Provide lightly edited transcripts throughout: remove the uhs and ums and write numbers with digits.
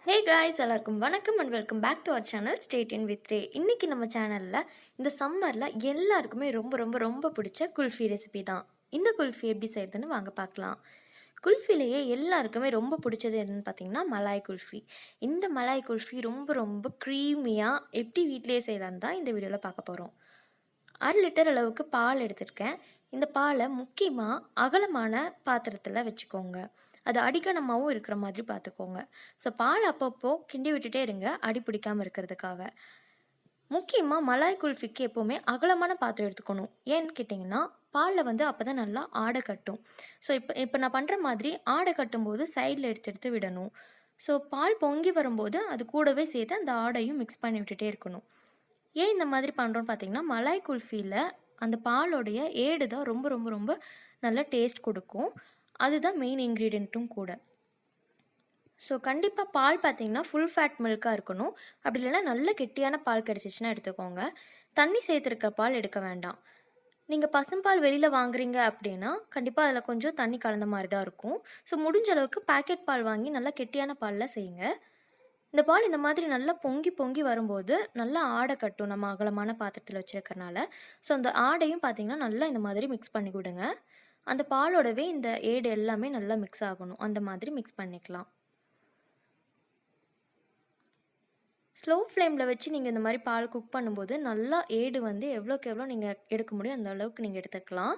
ஹே guys, எல்லாருக்கும் வணக்கம் and welcome back to our channel stay tuned with Ray. இன்றைக்கி நம்ம சேனலில் இந்த சம்மரில் எல்லாருக்குமே ரொம்ப ரொம்ப ரொம்ப பிடிச்ச குல்ஃபி ரெசிபி தான். இந்த குல்ஃபி எப்படி செய்யறதுன்னு வாங்க பார்க்கலாம். குல்ஃபிலேயே எல்லாருக்குமே ரொம்ப பிடிச்சது என்னென்னு பார்த்தீங்கன்னா மலாய் குல்ஃபி. இந்த மலாய் குல்ஃபி ரொம்ப ரொம்ப க்ரீமியாக எப்படி வீட்டிலேயே செய்யலான்னு தான் இந்த வீடியோவில் பார்க்க போகிறோம். 1/2 லிட்டர் அளவுக்கு பால் எடுத்திருக்கேன். இந்த பாலை முக்கியமாக அகலமான பாத்திரத்தில் வச்சுக்கோங்க. அது அடிக்கனமாகவும் இருக்கிற மாதிரி பார்த்துக்கோங்க. ஸோ பால் அப்பப்போ கிண்டி விட்டுட்டே இருங்க, அடி பிடிக்காமல் இருக்கிறதுக்காக. முக்கியமாக மலாய் குல்ஃபிக்கு எப்போவுமே அகலமான பாத்திரம் எடுத்துக்கணும். ஏன்னு கேட்டிங்கன்னா பாலில் அப்போ தான் நல்லா ஆடை கட்டும். ஸோ இப்போ நான் பண்ணுற மாதிரி ஆடை கட்டும்போது சைடில் எடுத்து விடணும். ஸோ பால் பொங்கி வரும்போது அது கூடவே சேர்த்து அந்த ஆடையும் மிக்ஸ் பண்ணி விட்டுட்டே இருக்கணும். ஏன் இந்த மாதிரி பண்ணுறோன்னு பார்த்தீங்கன்னா மலாய் குல்ஃபியில் அந்த பாலோடைய ஏடு தான் ரொம்ப ரொம்ப ரொம்ப நல்ல டேஸ்ட் கொடுக்கும். அதுதான் மெயின் இன்க்ரீடியண்ட்டும் கூட. ஸோ கண்டிப்பாக பால் பார்த்திங்கன்னா ஃபுல் ஃபேட் மில்காக இருக்கணும். அப்படி இல்லைன்னா நல்ல கெட்டியான பால் கிடச்சிச்சின்னா எடுத்துக்கோங்க. தண்ணி சேர்த்துருக்க பால் எடுக்க வேண்டாம். நீங்கள் பசும்பால் வெளியில் வாங்குறீங்க அப்படின்னா கண்டிப்பாக அதில் கொஞ்சம் தண்ணி கலந்த மாதிரி தான் இருக்கும். ஸோ முடிஞ்ச அளவுக்கு பேக்கெட் பால் வாங்கி நல்லா கெட்டியான பாலில் செய்யுங்க. இந்த பால் இந்த மாதிரி நல்லா பொங்கி பொங்கி வரும்போது நல்லா ஆடை கட்டும் நம்ம அகலமான பாத்திரத்தில் வச்சுருக்கறனால. ஸோ அந்த ஆடையும் பார்த்திங்கன்னா நல்லா இந்த மாதிரி மிக்ஸ் பண்ணி கொடுங்க. அந்த பாலோடவே இந்த ஏடு எல்லாமே நல்லா மிக்ஸ் ஆகணும். அந்த மாதிரி மிக்ஸ் பண்ணிக்கலாம். ஸ்லோ ஃப்ளேமில் வச்சு நீங்கள் இந்த மாதிரி பால் குக் பண்ணும்போது நல்லா ஏடு எவ்வளோக்கு எவ்வளோ நீங்கள் எடுக்க முடியும் அந்த அளவுக்கு நீங்கள் எடுத்துக்கலாம்.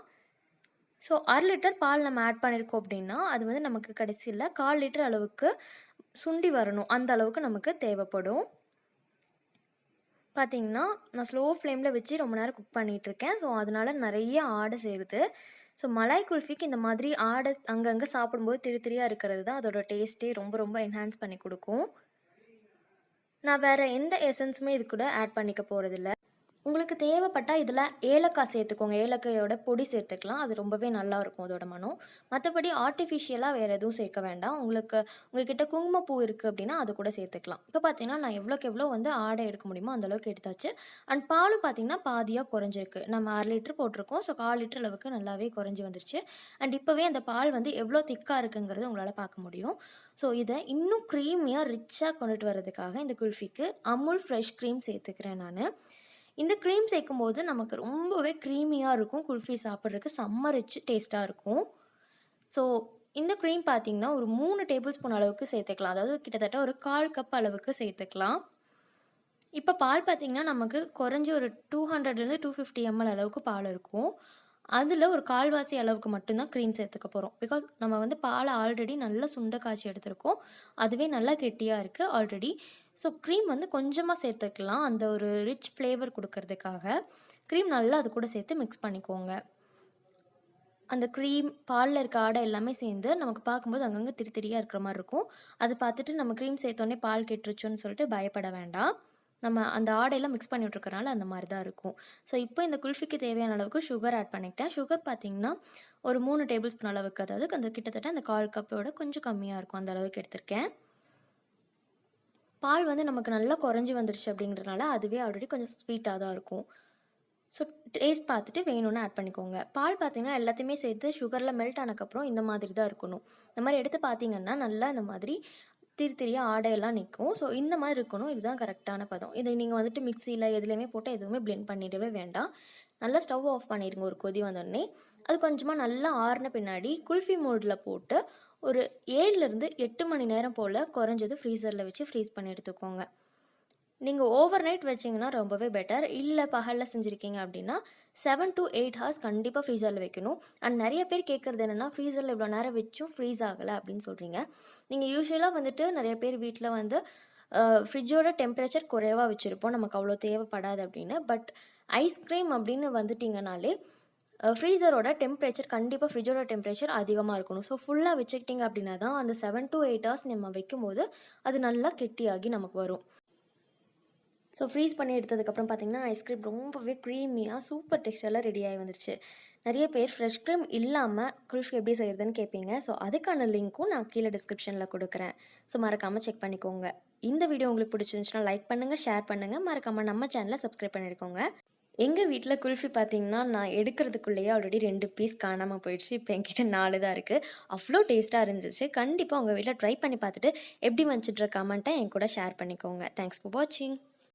ஸோ 1/2 லிட்டர் பால் நம்ம ஆட் பண்ணியிருக்கோம் அப்படின்னா அது நமக்கு கடைசியில் 1/4 லிட்டர் அளவுக்கு சுண்டி வரணும். அந்த அளவுக்கு நமக்கு தேவைப்படும். பார்த்திங்கன்னா நான் ஸ்லோ ஃப்ளேமில் வச்சு ரொம்ப நேரம் குக் பண்ணிகிட்ருக்கேன். ஸோ அதனால் நிறைய ஆடை சேருது. ஸோ மலாய் குல்ஃபிக்கு இந்த மாதிரி ஆடை அங்கங்கே சாப்பிடும்போது திரியாக இருக்கிறது தான் அதோட டேஸ்ட்டே ரொம்ப ரொம்ப என்ஹான்ஸ் பண்ணி கொடுக்கும். நான் வேறு எந்த எசன்ஸுமே இது கூட ஆட் பண்ணிக்க போகிறதில்ல. உங்களுக்கு தேவைப்பட்டால் இதில் ஏலக்காய் சேர்த்துக்கோங்க. ஏலக்காயோட பொடி சேர்த்துக்கலாம். அது ரொம்பவே நல்லாயிருக்கும் அதோட மனம். மற்றபடி ஆர்டிஃபிஷியலாக வேறு எதுவும் சேர்க்க வேண்டாம். உங்கள்கிட்ட குங்குமப்பூ இருக்குது அப்படின்னா அது கூட சேர்த்துக்கலாம். இப்போ பார்த்தீங்கன்னா நான் எவ்வளோக்கு எவ்வளோ ஆடை எடுக்க முடியுமோ அந்தளவுக்கு எடுத்தாச்சு. அண்ட் பாலும் பார்த்திங்கன்னா பாதியாக குறைஞ்சிருக்கு. நம்ம 1/2 லிட்டர் போட்டிருக்கோம். ஸோ 1/4 லிட்டர் அளவுக்கு நல்லாவே குறைஞ்சி வந்துருச்சு. அண்ட் இப்போவே அந்த பால் எவ்வளோ திக்காக இருக்குங்கிறது உங்களால் பார்க்க முடியும். ஸோ இதை இன்னும் க்ரீமியாக ரிச்சாக கொண்டுட்டு வர்றதுக்காக இந்த குல்ஃபிக்கு அமுல் ஃப்ரெஷ் க்ரீம் சேர்த்துக்கிறேன் நான். இந்த க்ரீம் சேர்க்கும்போது நமக்கு ரொம்பவே க்ரீமியாக இருக்கும். குல்ஃபி சாப்பிட்றதுக்கு செம்ம ரிச் டேஸ்ட்டாக இருக்கும். ஸோ இந்த க்ரீம் பார்த்திங்கன்னா ஒரு 3 டேபிள் ஸ்பூன் அளவுக்கு சேர்த்துக்கலாம். அதாவது கிட்டத்தட்ட ஒரு 1/4 கப் அளவுக்கு சேர்த்துக்கலாம். இப்போ பால் பார்த்திங்கன்னா நமக்கு குறைஞ்சி ஒரு 200லேருந்து 250 ml அளவுக்கு பால் இருக்கும். அதில் ஒரு 1/4வாசி அளவுக்கு மட்டும்தான் க்ரீம் சேர்த்துக்க போகிறோம். பிகாஸ் நம்ம பாலை ஆல்ரெடி நல்லா சுண்டை காய்ச்சி எடுத்துருக்கோம். அதுவே நல்லா கெட்டியாக இருக்குது ஆல்ரெடி. ஸோ க்ரீம் கொஞ்சமாக சேர்த்துக்கலாம். அந்த ஒரு ரிச் ஃப்ளேவர் கொடுக்கறதுக்காக க்ரீம் நல்லா அது கூட சேர்த்து மிக்ஸ் பண்ணிக்கோங்க. அந்த க்ரீம் பாலில் இருக்க ஆடை எல்லாமே சேர்ந்து நமக்கு பார்க்கும்போது அங்கங்கே திரியாக இருக்கிற மாதிரி இருக்கும். அதை பார்த்துட்டு நம்ம க்ரீம் சேர்த்தோடனே பால் கெட்டுருச்சோன்னு சொல்லிட்டு பயப்பட வேண்டாம். நம்ம அந்த ஆடையெல்லாம் மிக்ஸ் பண்ணி விட்ருக்கறனால அந்த மாதிரி தான் இருக்கும். ஸோ இப்போ இந்த குல்ஃபிக்கு தேவையான அளவுக்கு சுகர் ஆட் பண்ணிக்கிட்டேன். சுகர் பார்த்திங்கன்னா ஒரு 3 டேபிள் ஸ்பூன் அளவுக்கு, அதாவது அந்த கிட்டத்தட்ட அந்த 1/4 கப்போட கொஞ்சம் கம்மியாக இருக்கும். அந்த அளவுக்கு எடுத்திருக்கேன். பால் நமக்கு நல்லா குறைஞ்சி வந்துருச்சு அப்படிங்கிறதுனால அதுவே ஆல்ரெடி கொஞ்சம் ஸ்வீட்டாக தான் இருக்கும். ஸோ டேஸ்ட் பார்த்துட்டு வேணும்னு ஆட் பண்ணிக்கோங்க. பால் பார்த்திங்கன்னா எல்லாத்தையுமே சேர்த்து சுகரில் மெல்ட் ஆனதுக்கப்புறம் இந்த மாதிரி தான் இருக்கணும். இந்த மாதிரி எடுத்து பார்த்திங்கன்னா நல்லா இந்த மாதிரி திரியாக ஆடையெல்லாம் நிற்கும். ஸோ இந்த மாதிரி இருக்கணும். இதுதான் கரெக்டான பதம். இதை நீங்கள் மிக்சியில் எதுலேயுமே போட்டு எதுவுமே பிளெண்ட் பண்ணிடவே வேண்டாம். நல்லா ஸ்டவ் ஆஃப் பண்ணிடுங்க. ஒரு கொதி வந்தோடனே அது கொஞ்சமாக நல்லா ஆறின பின்னாடி குல்ஃபி மோடில் போட்டு ஒரு 7லேருந்து 8 மணி நேரம் போல் குறைஞ்சது ஃப்ரீசரில் வச்சு ஃப்ரீஸ் பண்ணி எடுத்துக்கோங்க. நீங்கள் ஓவர் நைட் வச்சிங்கன்னா ரொம்பவே பெட்டர். இல்லை பகலில் செஞ்சுருக்கீங்க அப்படின்னா 7 to 8 ஹவர்ஸ் கண்டிப்பாக ஃப்ரீசரில் வைக்கணும். அண்ட் நிறைய பேர் கேட்குறது என்னென்னா ஃப்ரீசரில் இவ்வளோ நேரம் வச்சும் ஃப்ரீஸ் ஆகலை அப்படின்னு சொல்கிறீங்க. நீங்கள் யூஸ்வலாக நிறைய பேர் வீட்டில் ஃப்ரிட்ஜோட டெம்பரேச்சர் குறைவாக வச்சுருப்போம், நமக்கு அவ்வளோ தேவைப்படாது அப்படின்னு. பட் ஐஸ்கிரீம் அப்படின்னு வந்துட்டிங்கனாலே ஃப்ரீசரோட டெம்பரேச்சர் கண்டிப்பாக ஃப்ரிட்ஜோட டெம்பரேச்சர் அதிகமாக இருக்கணும். ஸோ ஃபுல்லாக வச்சுக்கிட்டிங்க அப்படின்னா தான் அந்த 7 to 8 ஹவர்ஸ் நம்ம வைக்கும்போது அது நல்லா கெட்டியாகி நமக்கு வரும். ஸோ ஃப்ரீஸ் பண்ணி எடுத்ததுக்கப்புறம் பார்த்திங்கன்னா ஐஸ்கிரீம் ரொம்பவே க்ரீமியாக சூப்பர் டெக்ஸ்டரில் ரெடி ஆகி வந்துருச்சு. நிறைய பேர் ஃப்ரெஷ் க்ரீம் இல்லாமல் குல்ஃபி எப்படி செய்கிறதுன்னு கேட்பீங்க. ஸோ அதுக்கான லிங்க்கும் நான் கீழே டிஸ்கிரிப்ஷனில் கொடுக்குறேன். ஸோ மறக்காமல் செக் பண்ணிக்கோங்க. இந்த வீடியோ உங்களுக்கு பிடிச்சிருந்துச்சுன்னா லைக் பண்ணுங்கள், ஷேர் பண்ணுங்கள். மறக்காமல் நம்ம சேனலை சப்ஸ்கிரைப் பண்ணியிருக்கோங்க. எங்கள் வீட்டில் குல்ஃபி பார்த்தீங்கன்னா, நான் எடுக்கிறதுக்குள்ளேயே ஆல்ரெடி 2 பீஸ் காணாம போயிடுச்சு. இப்போ என்கிட்ட 4 தான் இருக்குது. அவ்வளோ டேஸ்ட்டாக இருந்துச்சு. கண்டிப்பாக உங்கள் வீட்டில் ட்ரை பண்ணி பார்த்துட்டு எப்படி வந்துச்சுன்ற கமெண்ட்டை என் கூட ஷேர் பண்ணிக்கோங்க. தேங்க்ஸ் ஃபார் வாட்சிங்.